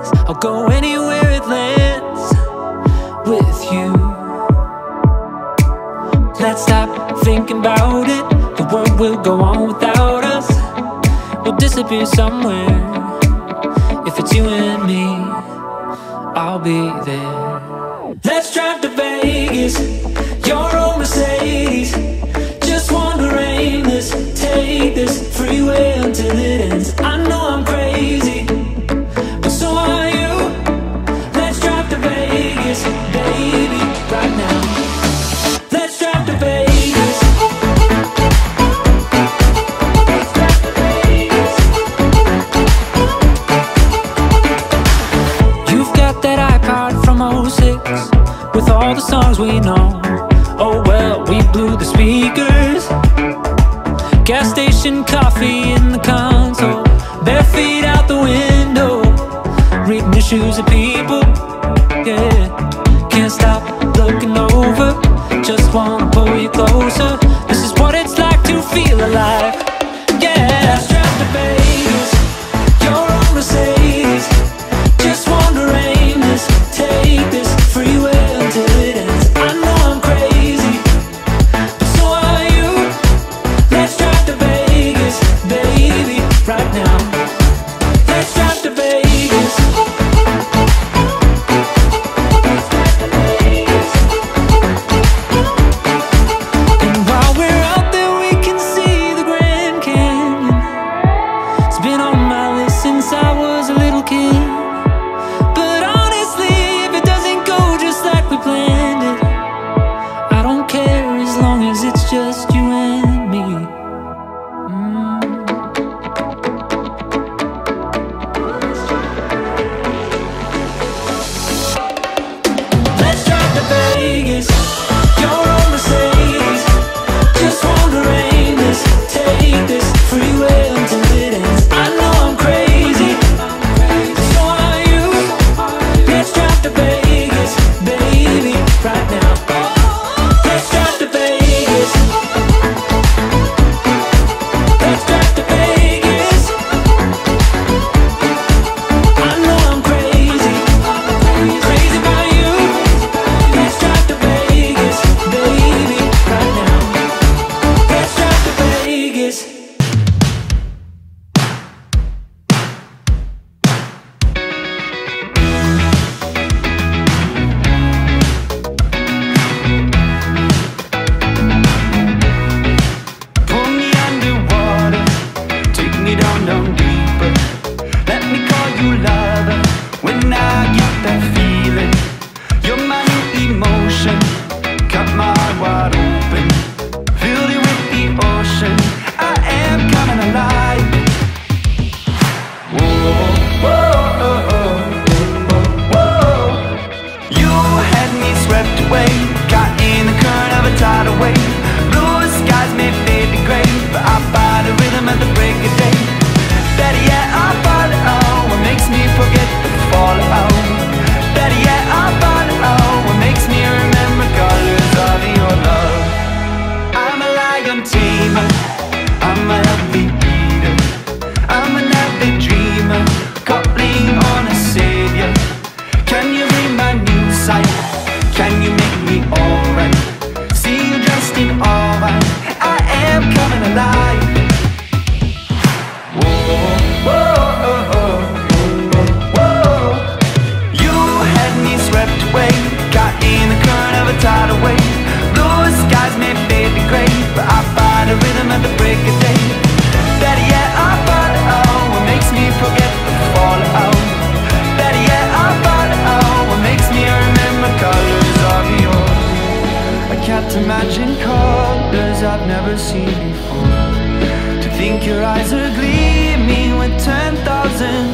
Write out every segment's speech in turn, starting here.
wings. I'll go anywhere it lands with you. Let's stop thinking about it. The world will go on without us. We'll disappear somewhere. If it's you and me, I'll be there. Let's drive to Vegas, your old Mercedes. Just wander aimless, take this freeway until it ends. I know I'm crazy, but so are you. Let's drive to Vegas, baby, right now. Let's drive to Vegas. Let's drive to Vegas. You've got that iPod from '06 with all the songs we know. Oh well, we blew the speakers. Gas station coffee in the console. Bare feet out the window. Reading the shoes of people. Yeah, can't stop looking over. Just wanna pull you closer. This is what it's like to feel alive. Yeah, let's drive to Vegas, your own Mercedes. Just wander aimless, take this freeway until it ends. I know I'm crazy, but so are you. Let's drive to Vegas, baby, right now. Let's drive to Vegas. Let's drive to Vegas. And while we're out there, we can see the Grand Canyon. It's been on my list since I was a little kid. But honestly, if it doesn't go just like we planned it, I don't care as long as it's just you and me. Let's drive to Vegas, your own Mercedes. Just wander aimless, take this freeway until it ends. I know I'm crazy, so are you. Let's drive to Vegas, baby, right now. Let's drive to Vegas. Let's drive to Vegas. I know I'm crazy, crazy about you. Let's drive to Vegas, baby, right now. Let's drive to Vegas. Pull me underwater, take me down, down deeper. Let me call you lover when I get that feeling. You're my new emotion, cut my heart wide open. Filled it with the ocean, I am coming alive. Whoa, whoa, oh, oh, oh, whoa. You had me swept away, caught in the current of a tidal wave. Blue skies may fade to gray, but I find a rhythm at the break of day. Better yet, I follow what makes me forget the fallout. Better yet, I follow what makes me remember colors of your love. I'm a lion tamer, I'm a healthy eater, I'm an avid dreamer, calling on a savior. Can you read my new sight? Can you make me alright? See you dressed in all white, I am coming alive. Whoa, whoa, oh, oh, oh, whoa. You had me swept away, caught in the current of a tidal wave. Blue skies may fade to gray, but I find a rhythm at the break of day. Better yet, I follow what makes me forget the fallout. Better yet, I follow what makes me remember colors of yours. I can't imagine colors I've never seen before. To think your eyes are gleaming with 10,000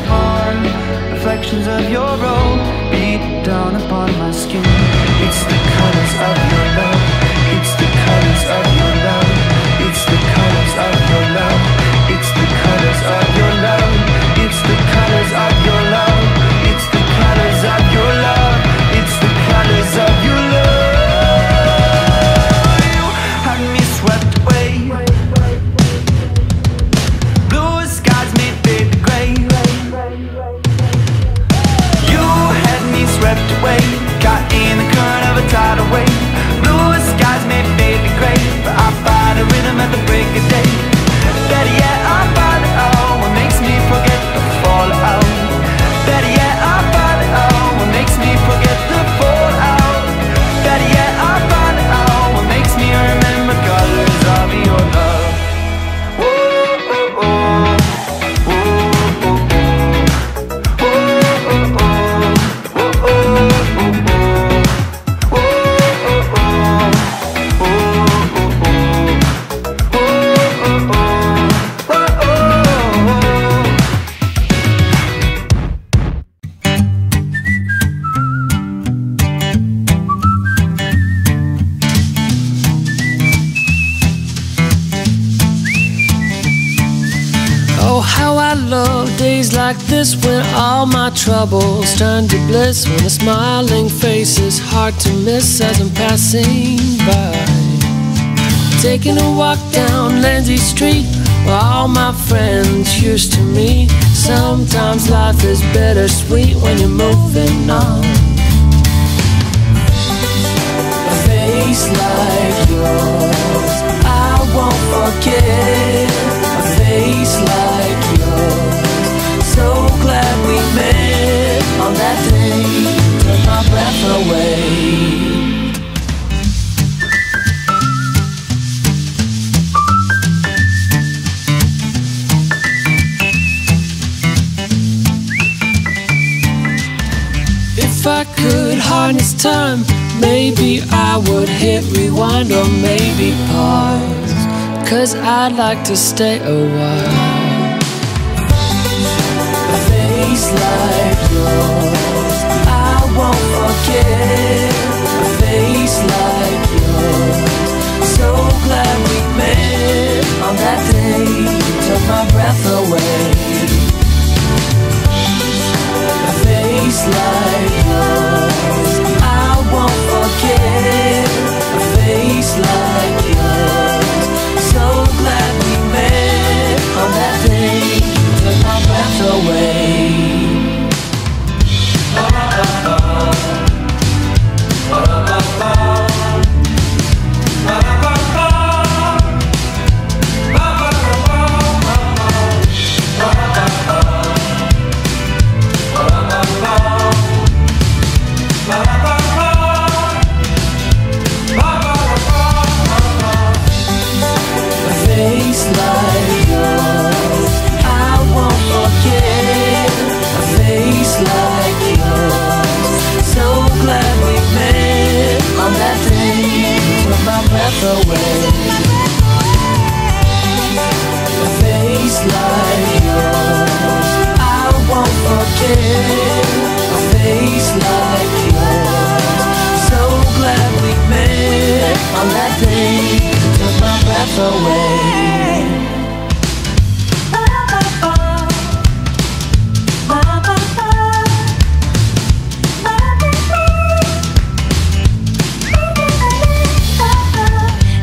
more reflections of your own beat down upon my skin. It's the colors of your love. It's the colors of your love. It's the colors of your love. It's the colors of your love. It's the colors of your love. It's the colors of your love. It's the colors of your love. You had me swept away. Blue skies may fade to gray. swept away, caught in the current of a tidal wave. Blue skies may fade to gray, but I find a rhythm at the break of day. Better yet, I find it all what makes me forget the fallout. Better yet, I find it all what makes me forget the fallout. Better yet, I find it all what makes me remember colors of your love. Days like this when all my troubles turn to bliss, when a smiling face is hard to miss as I'm passing by. Taking a walk down Lindsay Street where all my friends used to meet. Sometimes life is bittersweet when you're moving on. A face like yours I won't forget. A face like yours, so glad we met on that day. Took my breath away. If I could harness time, maybe I would hit rewind or maybe pause, 'cause I'd like to stay a while. A face like yours I won't forget. A face like yours, so glad we met on that day. Took my breath away. A face like yours I won't forget. A face like yours, so glad we met on that day. Took my breath away.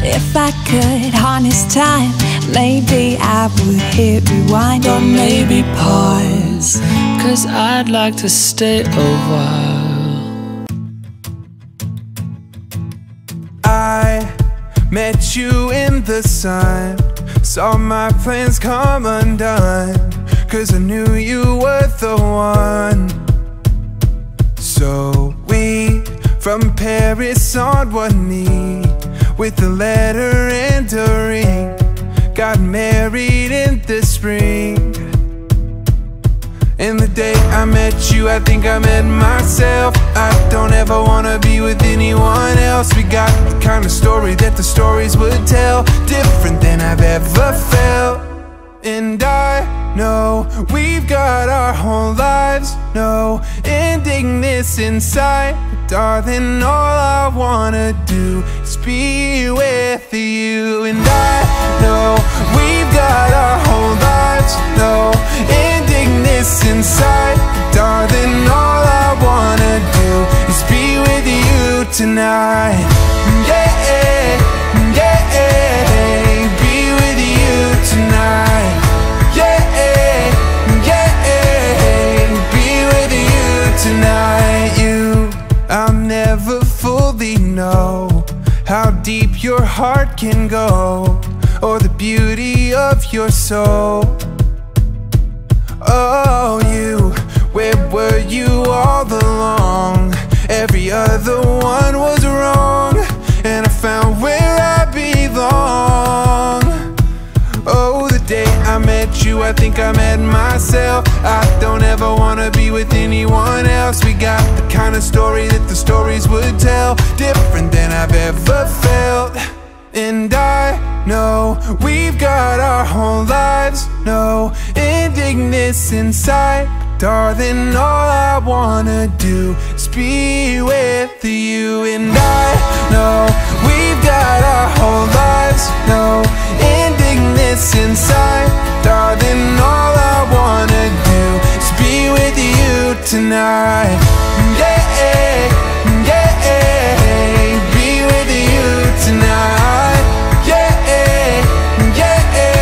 If I could harness time, maybe I would hit rewind or maybe pause, 'cause I'd like to stay a while. I met you in the sun, saw my plans come undone, 'cause I knew you were the one. So we, from Paris on one knee, with a letter and a ring, got married in the spring. And the day I met you, I think I met myself. I don't ever wanna be with anyone else. We got the kind of story that the stories would tell, different than I've ever felt. And I know we've got our whole lives, no ending this inside. But darling, all I wanna do is be with you. And I know we've got our whole lives, no ending this inside. But darling, all I wanna do is be with you tonight. Yeah, yeah, be with you tonight. Yeah, yeah, be with you tonight. You really know how deep your heart can go, or the beauty of your soul. Oh, you, where were you all along? Every other one was wrong, and I found where I belong. Oh, the day I met you, I think I met myself. I don't ever wanna be with anyone else. We got the kind of story that the stories would tell, different than I've ever felt. And I know we've got our whole lives, no ending this inside. Darling, all I wanna do is be with you. And I know we've got our whole lives, no ending this inside. Darling, all I wanna do is be with you tonight. Yeah, yeah, be with you tonight. Yeah, yeah,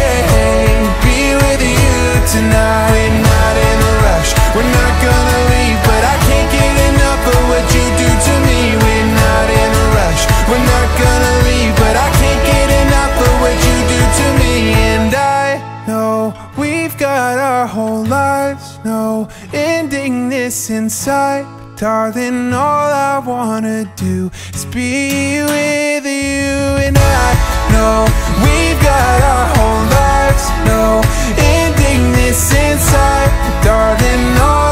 be with you tonight. We're not in a rush, we're not gonna leave, but I can't get enough of what you do to me. We're not in a rush, we're not gonna leave, but I can't get enough of what you do to me. And I know we've got our whole lives, no ending this inside. Darling, all I wanna do is be with you. And I know we've got our whole lives, no ending this inside. Darling, all